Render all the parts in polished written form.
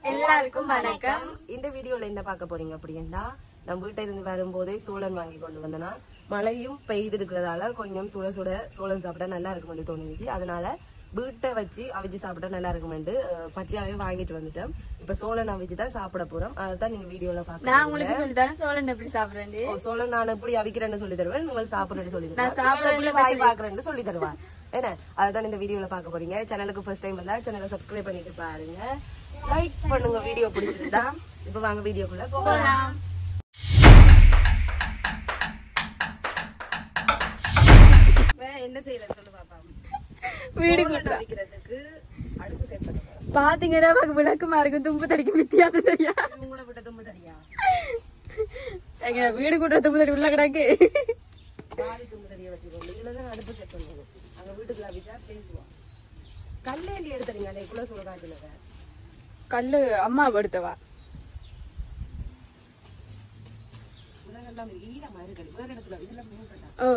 எல்லாருக்கும் வணக்கம். இந்த வீடியோல என்ன பார்க்க போறீங்க அப்படின்னா, நம்ம வீட்டை இருந்து வரும்போதே சோளன் வாங்கி கொண்டு வந்தனா மழையும் பெய்து இருக்கிறதால கொஞ்சம் சுட சுட சோளன் சாப்பிட்டா நல்லா இருக்கும்னு தோணுச்சு. அதனால வீட்டை வச்சு அவிச்சு சாப்பிட்டா நல்லா இருக்குமெண்டு பச்சையாவே வாங்கிட்டு வந்துட்டோம். இப்ப சோளன் அவிச்சு தான் சாப்பிட போறோம். அதான் நீங்க வீடியோல பாக்க. நான் உங்களுக்கு சொல்லித்தரேன் சோளன் எப்படி சாப்பிடுறேன். சோளன் நான் எப்படி அவிக்கிறேன்னு சொல்லி தருவேன், உங்களுக்கு சாப்பிடுறேன்னு சொல்லி தருவேன், வாய் பாக்குறேன்னு சொல்லி தருவேன். என்ன அதான் இந்த வீடியோல பாக்க போறீங்க. சேனலுக்கு ஃபர்ஸ்ட் டைம் வந்தா சேனலை சப்ஸ்கிரைப் பண்ணிட்டு பாருங்க, லைக் பண்ணுங்க வீடியோ பிடிச்சிருந்தா. இப்ப வாங்க வீடியோக்குள்ள போகலாம். என்ன செய்யறது சொல்லு பாப்பா. வீடு அவிக்கிறதுக்கு அடுப்பு செட் பண்ண போறோம். பாத்தீங்கன்னா விளக்குமா இருக்கு, தும்பு தடிக்கு வித்தியாசம் தெரியா. உங்களோட விட்ட தும்பு தடியா? எங்க வீடு கூட்டுற தும்பு தடி உள்ள கிடக்கு. காலி தும்பு தடியை வச்சுக்கோங்க. இதுலதான் அடுப்பு செட் பண்ணுவோம். அங்க வீட்டுக்குள்ள அவிச்சா பேசுவோம். கல்லேண்டி எடுத்துறீங்க அதே குள்ள சொல்ல காட்டுல கல்லு அம்மா படுத்தவா. ஓ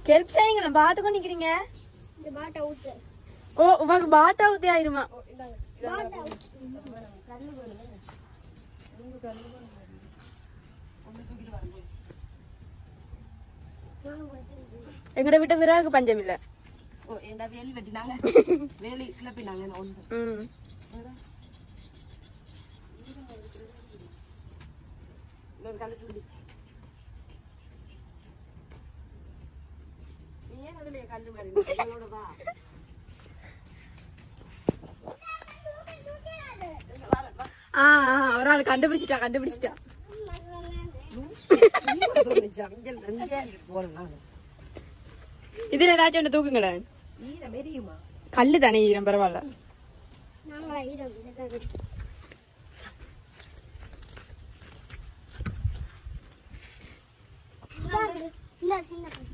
ஹெல்ப் செய்யுங்க, பாத்து கொண்டு நிக்கிறீங்க. ஓ உனக்கு பாட்டா ஊத்தி ஆயிருமா? எங்கட விட்ட விராகு பஞ்சம் இல்ல. வேலி வெட்டினாங்க, வேலி கிளப்பினாங்க. ஒரு ஆள் கண்டுபிடிச்சிட்டா. இதுல ஏதாச்சும் ஒண்ணு தூக்குங்களேன். கல்லு தானே ஈரம், பரவாயில்ல.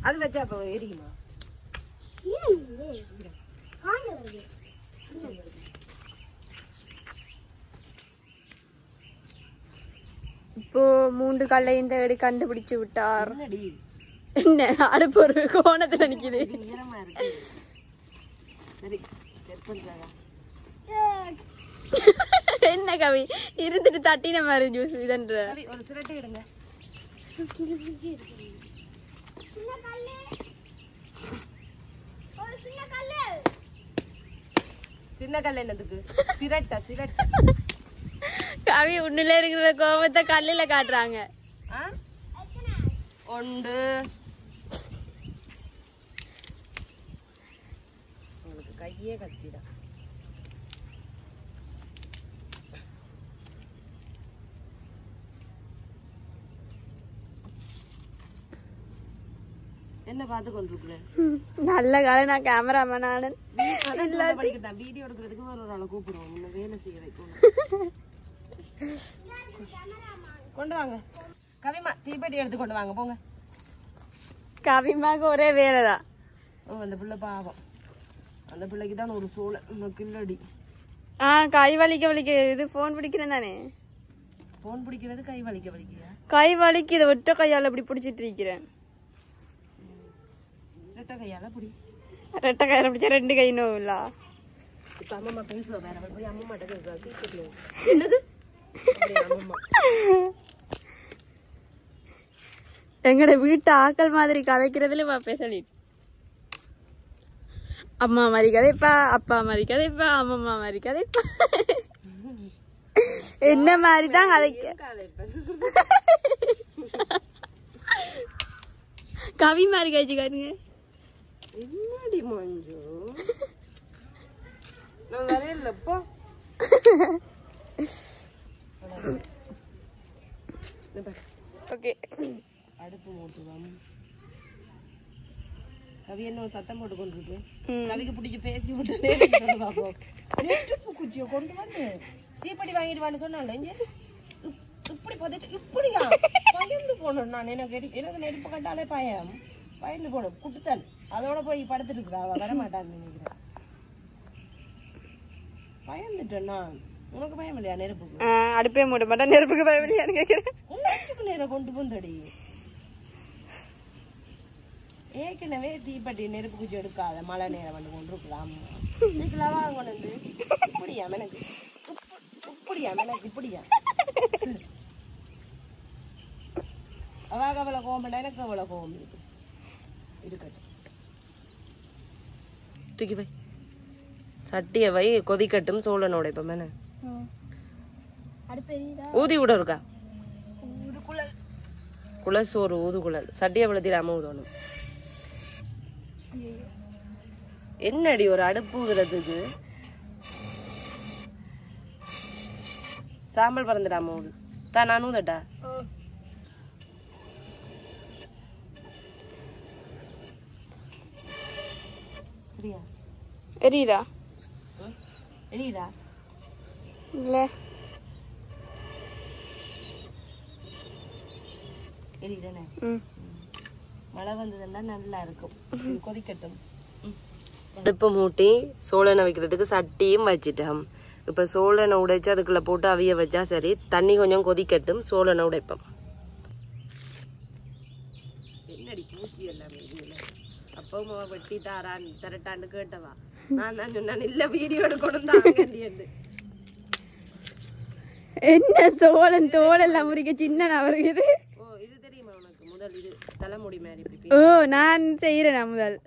அது வச்சா அப்ப எரியுமா? இப்போ 3 கல்லையும் தேடி கண்டுபிடிச்சு விட்டார். என்ன அடுப்பு ஒரு கோணத்துல நிக்குது. என்ன கவி இருந்துட்டு தட்டின மாதிரி ஜூஸ் இதன்ற ஒரு சிரட்டை எடுங்க. சின்ன கல் என்னதுக்கு? சிரட்டை கவி உன்னில இருக்கிற கோபத்தை கல்லுல காட்டுறாங்க. ஒன்று உங்களுக்கு கையே கத்திடா. என்ன பார்த்து கொண்டிருக்கிறேன்? நல்ல காலம் நான் கேமராமேன் ஆனன். வீடியோ எடுக்கிறதுக்கு ஒரு ஆளை கூப்பிடுவோம், இன்னும் வேலை செய்ய வைக்கணும். கொண்டு வாங்க கவிமா, தீப்பெட்டி எடுத்து கொண்டு வாங்க போங்க. கவிமாக்கு ஒரே வேலைதான். அந்த பிள்ளை பாவம், அந்த பிள்ளைக்கு தான் ஒரு சோள கில்லடி. கை வலிக்க இது போன் பிடிக்கிறேன் தானே. போன் பிடிக்கிறது கை வலிக்க கை வலிக்குது, ஒற்ற கையால இப்படி பிடிச்சிட்டு இருக்கிறேன். ரெட்டை கையால பிடி. ரெட்டை கையால பிடிச்சா 2 கை நோவுல. இப்ப அம்மா பேசுவா, வேற போய் அம்மா கேட்க. என்னது எங்கட வீட்டு ஆக்கள் மாதிரி கதைக்கிறதுல பேசலி. அம்மா மாதிரி கதைப்பா, அப்பா மாதிரி கதைப்பா, அம்மம்மா மாதிரி கதைப்பா. என்ன மாதிரிதான் கதைக்க. கவி மாதிரி கழிச்சு காட்டுங்க. என்னடி மஞ்சு, நான் வரையில்லப்போ. ஓகே, அடுப்பு மூட்டுவாம். கவி என்ன சத்தம் போட்டு கொண்டிருக்கு. கவிக்கு பிடிச்சி பேசி விட்டு பாப்போம். குச்சியை கொண்டு வந்து தீப்பெட்டி வாங்கிட்டு வான்னு சொன்னால இப்படி பார்த்துட்டு இப்படியா பயந்து போனோம். நான் எனக்கு நெருப்பு கண்டாலே பயந்து போனோம். குட்டுத்தல் அதோட போய் படுத்துட்டு இருக்கிறா, வரமாட்டான்னு நினைக்கிறேன். பயந்துட்டேன் நான். உனக்கு பயம் இல்லையா நெருப்புக்கு? அடுப்பே மூட மாட்டேன், நெருப்புக்கு பயம் இல்லையான்னு கேட்கிறேன். உனக்கு நேரம் கொண்டு போந்தடி. ஏற்கனவே தீப்பெட்டி நெருப்பு குச்சி எடுக்காத, மழை நேரம் வந்து கொண்டு இருக்கலாம். இப்படியா எனக்கு இப்படியா எனக்கு இப்படியா அவாக அவளை கோவம் எனக்கு அவளை கோவம் இருக்கு இருக்கட்டும் தூக்கி வை சட்டியை வை கொதிக்கட்டும் சோழனோட இப்ப மேன ஊதி விட இருக்கா குழல் சோறு ஊதுகுழல் சட்டியை வளர்த்திடாம ஊதணும் என்னடி ஒரு அடுப்புங்கிறதுக்கு சாம்பல் பறந்துடாம ஊது தான் நான் ஊதட்டா சரியா எரியுதா எரியுதா இல்ல எரியுதானே மழை வந்ததுன்னா நல்லா இருக்கும் கொதிக்கட்டும் அடுப்பு மூட்டி சோளனை வைக்கிறதுக்கு சட்டியும் வச்சிட்டோம் இப்ப சோளனை உடைச்சு அதுக்குள்ள போட்டு அவிய வச்சா சரி தண்ணி கொஞ்சம் கொதிக்கட்டும் சோளனை உடைப்போம் என்னடி பூச்சி எல்லாமே அப்பவும் வெட்டி தாரான் தரட்டான்னு கேட்டவா நான் தான் சொன்னேன் இல்ல வீடியோ எடுக்கணும் தான் என்ன சோழன் தோலெல்லாம் முறிக்க சின்ன வருகிறது ஓ இது தெரியுமா உனக்கு முதல் இது தலைமுடி மாதிரி ஓ நான் செய்யறேன் முதல்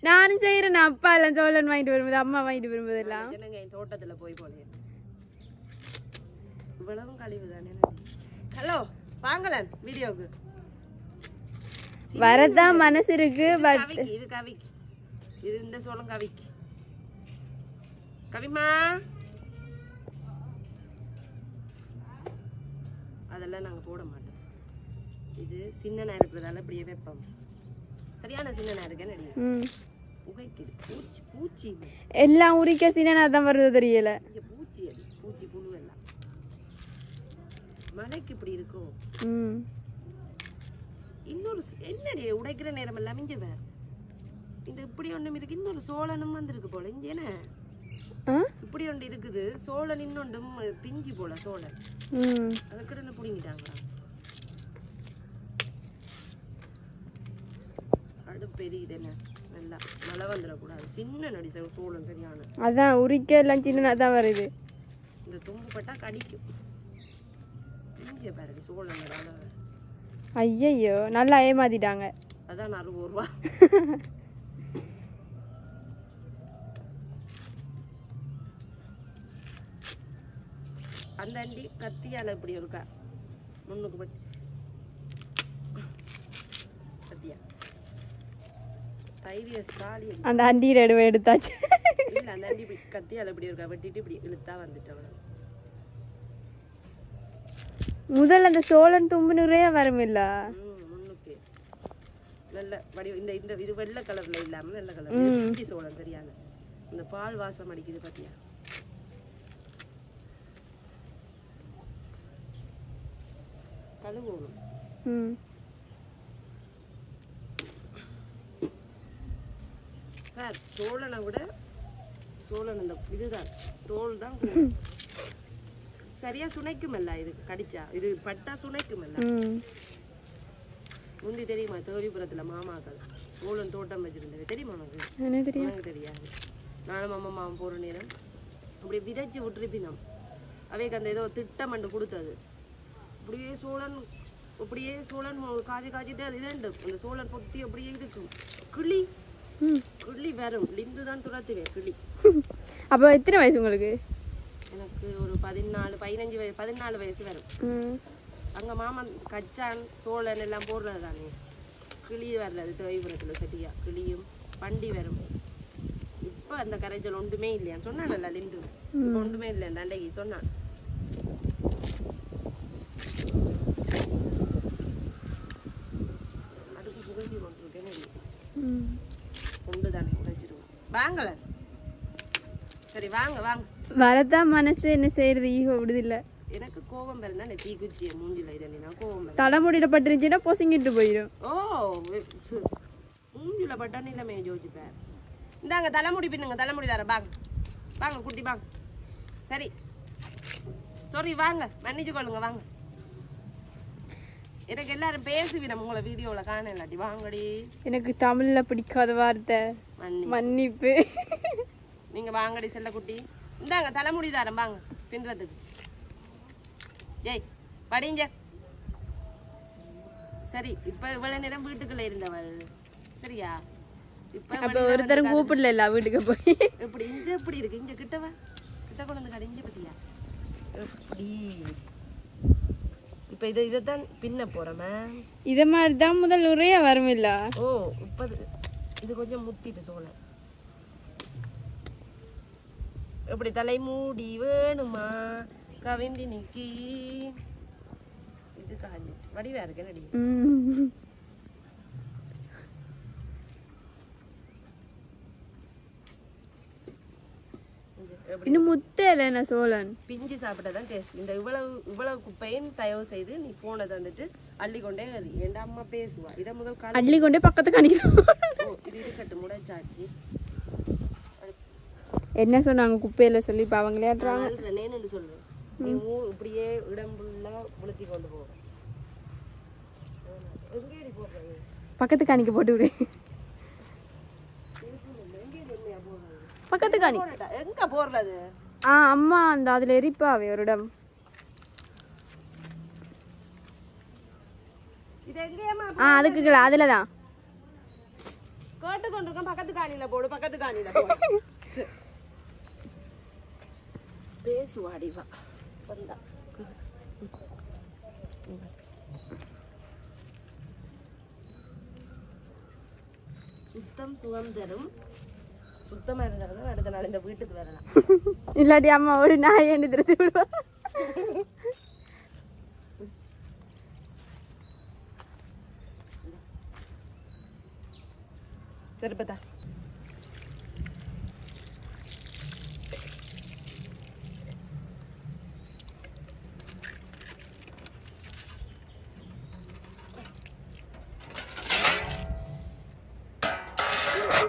நானும் செய்யறேன் அப்பா எல்லாம் சோழன் வாங்கிட்டு வரும்போது அம்மா வாங்கிட்டு வரும்போது எல்லாம் என் தோட்டத்துல போய் போனேன் இவ்வளவும் கழிவு தானே ஹலோ வாங்கலன் வீடியோக்கு வரதான் மனசு இருக்கு பட் இது கவிக்கு இது இந்த சோளம் கவிக்கு கவிமா அதெல்லாம் நாங்க போட மாட்டோம் இது சின்ன இருக்கிறதால இப்படியே வைப்போம் சரியான சின்ன இருக்கு நடி உகைக்குது பூச்சி பூச்சி எல்லாம் உரிக்க சின்ன தான் வருது தெரியல பூச்சி அது பூச்சி புழு எல்லாம் மலைக்கு இப்படி இருக்கும் இன்னொரு என்னடி உடைக்கிற நேரம் எல்லாம் இங்க வேற இந்த இப்படி ஒண்ணும் இருக்கு இன்னொரு சோழனும் வந்திருக்கு போல இங்க என்ன இப்படி ஒன்று இருக்குது சோழன் இன்னொன்றும் பிஞ்சி போல சோழன் அதுக்கிட்ட என்ன புடிங்கிட்டாங்களா அடுப்பு எரியுது என்ன நல்லா மழை வந்துடக்கூடாது சின்ன நடி சோழன் சரியான அதான் உரிக்க எல்லாம் சின்ன தான் வருது இந்த தும்பு பட்டா கடிக்கும் இங்கே பாருங்க சோழன் ஐயையோ நல்லா ஏமாத்திட்டாங்க அதான் 60 ரூபா அந்த அண்டி கத்தியால இப்படி இருக்கா முன்னுக்கு பத்தி கத்தியா தைரிய ஸ்டாலி அந்த அண்டியில எடுத்தாச்சு இல்ல அந்த அண்டி இப்படி கத்தியால இப்படி இருக்கா வெட்டிட்டு இப்படி இழுத்தா வந்துட்டவள முதல்ல அந்த சோழன் தும்பு நிறைய வரும் இல்ல முன்னுக்கு நல்ல வடி இந்த இந்த இது வெள்ளை கலர்ல இல்லாம நல்ல கலர் சோழன் சரியான இந்த பால் வாசம் அடிக்குது பாத்தியா கழுவணும் சோழனை விட சோழன் அந்த இதுதான் தோல் தான் சரியா சுனைக்குமல்ல இது கடிச்சா இது பட்டா சுனைக்குமல்ல முந்தி தெரியுமா தேவிபுரத்துல மாமாக்கள் சோழன் தோட்டம் வச்சிருந்தது தெரியுமா உனக்கு தெரியாது நானும் அம்மாவும் போற நேரம் அப்படி விதைச்சு விட்டுருப்பினோம் அவைக்கு அந்த ஏதோ திட்டம் அண்டு கொடுத்தது அப்படியே சோழன் காய்ச்சி காய்ச்சிட்டு அது இதண்டு அந்த சோழன் பொத்தி அப்படியே இருக்கும் கிளி கிளி வரும் லிந்து தான் துரத்துவேன் கிளி அப்போ எத்தனை வயசு உங்களுக்கு எனக்கு ஒரு 14 வயசு வரும் அங்க மாமன் கச்சான் சோழன் எல்லாம் போடுறது தானே கிளி வரல தேவிபுரத்துல சட்டியா கிளியும் பண்டி வரும் இப்ப அந்த கரைச்சல் ஒன்றுமே இல்லையான்னு சொன்னான்ல லிந்து ஒன்றுமே இல்லையா அண்டைக்கு சொன்னான் அடுப்பு புகழ்ச்சி கொண்டிருக்கேன்னு கொண்டுதானே உடைச்சிருவோம் வாங்கல சரி வாங்க வரதான் மனசு என்ன செய்யறது ஈகோ விடுதில்ல எனக்கு கோபம் வரனா தீக்குச்சிய மூஞ்சில இதனா கோபம் தலைமுடியில பட்டுருச்சுன்னா பொசுங்கிட்டு போயிடும் ஓ மூஞ்சில பட்டா நிலைமையை யோசிப்பேன் இந்தாங்க தலைமுடி பின்னுங்க தலைமுடி தர வாங்க குட்டி வாங்க சரி சாரி வாங்க மன்னிச்சு கொள்ளுங்க வாங்க எனக்கு எல்லாரும் பேசுவிடும் உங்களை வீடியோல காண இல்லாட்டி வாங்கடி எனக்கு தமிழ்ல பிடிக்காத வார்த்தை மன்னிப்பு நீங்க வாங்கடி செல்ல குட்டி இந்தாங்க தலைமுடி தரம் வாங்க பின்றதுக்கு ஏய் படிங்க சரி இப்ப இவ்வளவு நேரம் வீட்டுக்குள்ள இருந்தவள் சரியா இப்ப அப்ப ஒருத்தரும் கூப்பிடல வீட்டுக்கு போய் எப்படி இங்க எப்படி இருக்கு இங்க கிட்டவா கிட்ட கொண்டு வந்து கடைஞ்ச பத்தியா எப்படி இப்ப இதான் பின்ன போறோமே இத மாதிரி தான் முதல் உரைய வருமில்ல ஓ இப்ப இது கொஞ்சம் முத்திட்டு சோள எப்படி தலை மூடி வேணுமா கவிந்தி நிக்கி இது காஞ்சிட்டு வடிவா இருக்கு நடி இன்னும் முத்தையில என்ன சோழன் பிஞ்சு சாப்பிட்டதான் டேஸ்ட் இந்த இவ்வளவு குப்பையும் தயவு செய்து நீ போனை தந்துட்டு அள்ளி கொண்டே என் அம்மா பேசுவா இத முதல் கால அள்ளி கொண்டே பக்கத்துக்கு அணிக்கிறோம் இது இருக்கட்டும் முடைச்சாச்சு என்ன சொன்னாங்க குப்பையில சொல்லி இப்ப அவங்க விளையாடுறாங்க நேன்னு சொல்லுவேன் நீ இப்படியே இடம்புள்ள உளுத்தி கொண்டு போ எங்கேடி போடுறது பக்கத்துக்கு அணிக்க போட்டு விடு பக்கத்துக்கு அணி எங்க போடுறது அம்மா அந்த அதுல எரிப்பாவே ஒரு இடம் இது எங்கேயம்மா அதுக்கு அதுலதான் கேட்டு கொண்டிருக்கோம் பக்கத்து காணியில போடு பக்கத்து காணியில போடு பேசுவாடி வா வந்தா சுத்தம் சுகம் தரும் சுத்தமா இருந்தாலும் அடுத்த நாள் இந்த வீட்டுக்கு வரலாம் இல்லாட்டி அம்மாவோட நாய் என்ன திருத்தி விடுவா சரிப்பதா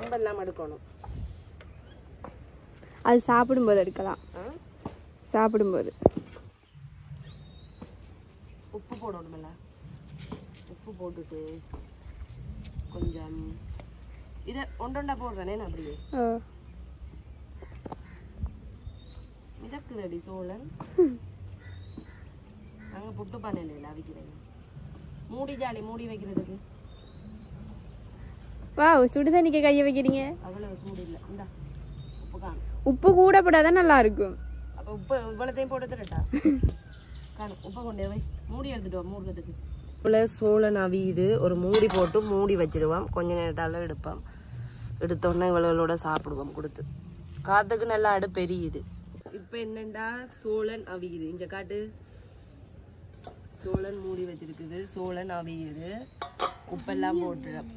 ரொம்பலாம் எடுக்கணும் அது சாப்பிடும்போது எடுக்கலாம் சாப்பிடும்போது உப்பு போடணும்ல உப்பு போட்டுட்டு கொஞ்சம் இதை ஒன்றொண்டா போடுறேனே நான் அப்படியே மிதக்குதடி சோழன் நாங்கள் புட்டு பானையில் அவிக்கிறேன் மூடி ஜாலி மூடி வைக்கிறதுக்கு வா சுடு தண்ணிக்கு கையை வைக்கிறீங்க அவ்வளவு சூடு இல்லை இந்தா உப்பு காணும் உப்பு கூட போட்டாதான் நல்லா இருக்கும் அப்போ உப்பு இவ்வளோத்தையும் போட்டு தரட்டா காணும் உப்பை கொண்டே வை மூடி எடுத்துட்டு வா மூடுறதுக்கு இவ்வளோ சோளன் அவியுது ஒரு மூடி போட்டு மூடி வச்சிடுவோம் கொஞ்ச நேரத்தால எடுப்போம் எடுத்தோடனே இவ்வளோட சாப்பிடுவோம் கொடுத்து காத்துக்கு நல்லா அடுப்பு எரியுது இப்போ என்னண்டா சோளன் அவியுது இங்கே காட்டு சோளன் மூடி வச்சிருக்குது சோளன் அவியுது உப்பெல்லாம் போட்டுடும்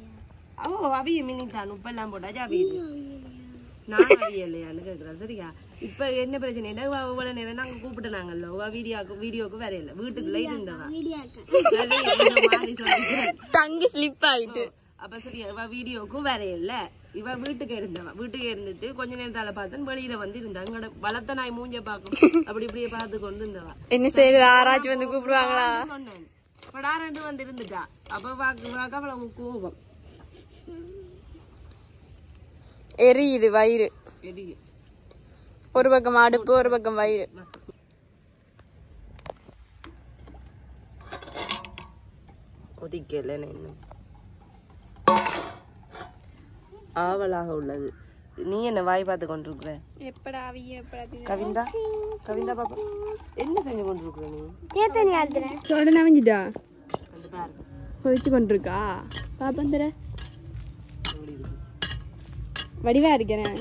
ஓ அவியும் மினித்தான் உப்பெல்லாம் போட்டாச்சு அவியுது நான் அவியலையான்னு கேட்குறேன் சரியா இப்போ என்ன பிரச்சனைன்னா இவ்வளோ நேரம் நாங்கள் கூப்பிட்டுனாங்கல்ல வீடியோக்கு வேற இல்லை வீட்டுக்குள்ள இருந்தவா தங்கி ஸ்லிப் ஆயிட்டு அப்ப சரியா இவ வீடியோக்கும் வேற இல்ல இவ வீட்டுக்கு இருந்தவா வீட்டுக்கு இருந்துட்டு கொஞ்ச நேரத்தால பார்த்தேன் வெளியில வந்து இருந்தா அங்கட வளர்த்த நாய் மூஞ்ச பாக்கும் அப்படி இப்படியே பார்த்து கொண்டு இருந்தவா என்ன செய்யுது ஆராய்ச்சி வந்து கூப்பிடுவாங்களா சொன்னேன் படாரண்டு வந்து இருந்துட்டா அப்ப வாக்கு அவ்வளவு கோபம் எரியுது வயிறு எரியுது ஒரு பக்கம் அடுப்பு ஒரு பக்கம் வயிறு கொதிக்கல இன்னும் ஆவலாக உள்ளது நீ என்ன வாய் பார்த்து கொண்டிருக்கிற கவிந்தா கவிந்தா பாப்பா என்ன செஞ்சு கொண்டிருக்கிற நீ சோட நமைஞ்சிட்டா அந்த பாரு கொதிச்சு கொண்டிருக்கா பாப்பந்தர வடிவா இருக்கிறேன்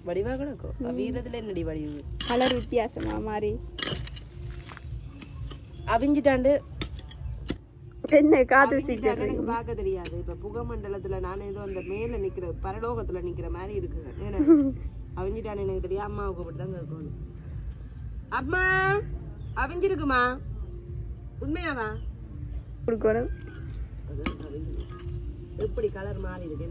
வடிவா கூட வீரத்துல என்னடி வடிவு கலர் வித்தியாசமா மாறி அவிஞ்சிட்டாண்டு என்ன காத்து சீட்டு எனக்கு பார்க்க தெரியாது இப்ப புகமண்டலத்துல நான் ஏதோ அந்த மேல நிக்கிற பரலோகத்துல நிக்கிற மாதிரி இருக்குது ஏன்னா அவிஞ்சிட்டான்னு எனக்கு தெரியும் அம்மாவுக்கு மட்டும் தான் கேட்கணும் அம்மா அவிஞ்சிருக்குமா உண்மையாவா கொடுக்கணும் எப்படி கலர் மாறி இருக்கு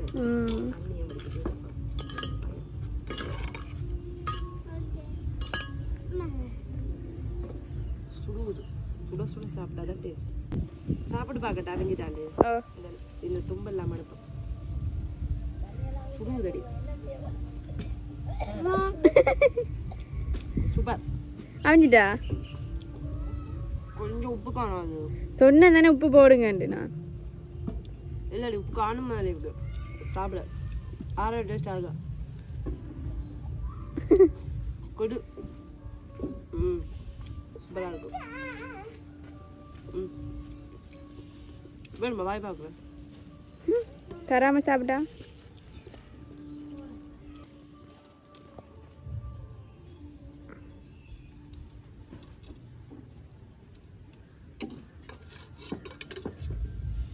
சுடுவது சுட சுட சாப்பிட்டாதான் டேஸ்ட் சாப்பிட்டு பார்க்கட்டா அவிஞ்சிட்டாண்டு இந்த தும்பு இல்லாம எடுப்போம் சுடுவதடி சூப்பர் அவிஞ்சிட்டா கொஞ்சம் உப்பு காணாது சொன்னேன் தானே உப்பு போடுங்கன்ட்டு நான் இல்லடி உப்பு காணும் மேலே இப்படி சாப்பிட ஆற டேஸ்ட் ஆகுதா கொடு சூப்பராக இருக்கும் வேணுமா வாய் பார்க்குறேன் தராம சாப்பிட்டா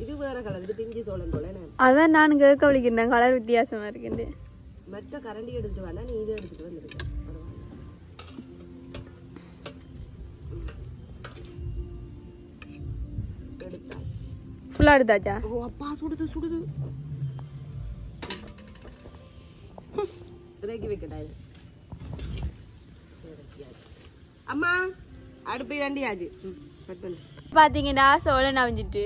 இது வேற கலர் இது பிஞ்சி சோளம் போல அதான் நான் கேட்க வலிக்கிறேன் கலர் வித்தியாசமா இருக்குண்டு மற்ற கரண்டி எடுத்துட்டு வேணா நீ இதை எடுத்துட்டு வந்துருக்க ஃபுல்லா எடுத்தாச்சா ஓ அப்பா சுடுது சுடுது இறக்கி வைக்கட்டா இது அம்மா அடுப்பை தாண்டியாச்சு கட் பண்ணு பாத்தீங்கன்னா சோளன் அவிஞ்சிட்டு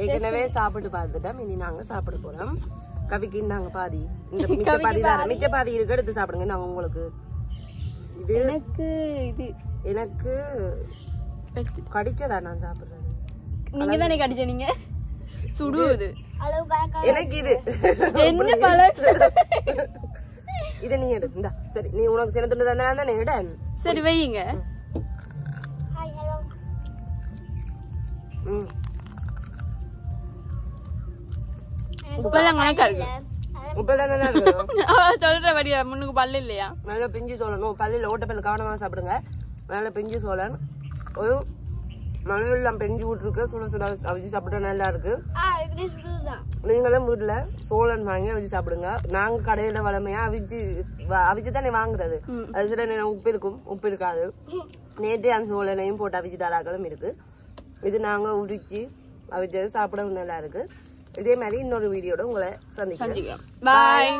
ஏற்கனவே சாப்பிட்டு பார்த்துட்டோம் இனி நாங்க சாப்பிட போறோம் கவிக்கு நாங்க பாதி இந்த மிச்ச பாதி தான் மிச்ச பாதி இருக்கு எடுத்து சாப்பிடுங்க நாங்க உங்களுக்கு இது எனக்கு கடிச்சதா நான் சாப்பிடுறது நீங்க தானே கடிச்ச நீங்க சுடுது எனக்கு இது என்ன பழம் இத நீ எடு இந்தா சரி நீ உனக்கு சின்ன துண்டு தானே எடு சரி வையுங்க உப்பெல்லாம் கணக்கா இருக்கு உப்பெல்லாம் நல்லா இருக்கு சொல்ற வழியா முன்னுக்கு பல்லு இல்லையா நல்லா பிஞ்சு சோளனும் பல்லில் ஓட்டப்பல் கவனமா சாப்பிடுங்க நல்லா பிஞ்சு சோளன் ஒரு மணலாம் பெஞ்சு விட்டுருக்கு சுட சுட அவிச்சு சாப்பிட்டா நல்லா இருக்கு நீங்களும் வீட்டுல சோளன் வாங்கி அவிச்சு சாப்பிடுங்க நாங்க கடையில வளமையா அவிச்சு தானே வாங்குறது அது சில நேரம் உப்பு இருக்கும் உப்பு இருக்காது நேற்று அந்த சோளனையும் போட்டு அவிச்சு தாராக்களும் இருக்கு இது நாங்க உரிச்சு அவிச்சது சாப்பிடவும் நல்லா இருக்கு இதே மாதிரி இன்னொரு வீடியோட உங்களை சந்திக்கிறோம் பாய்.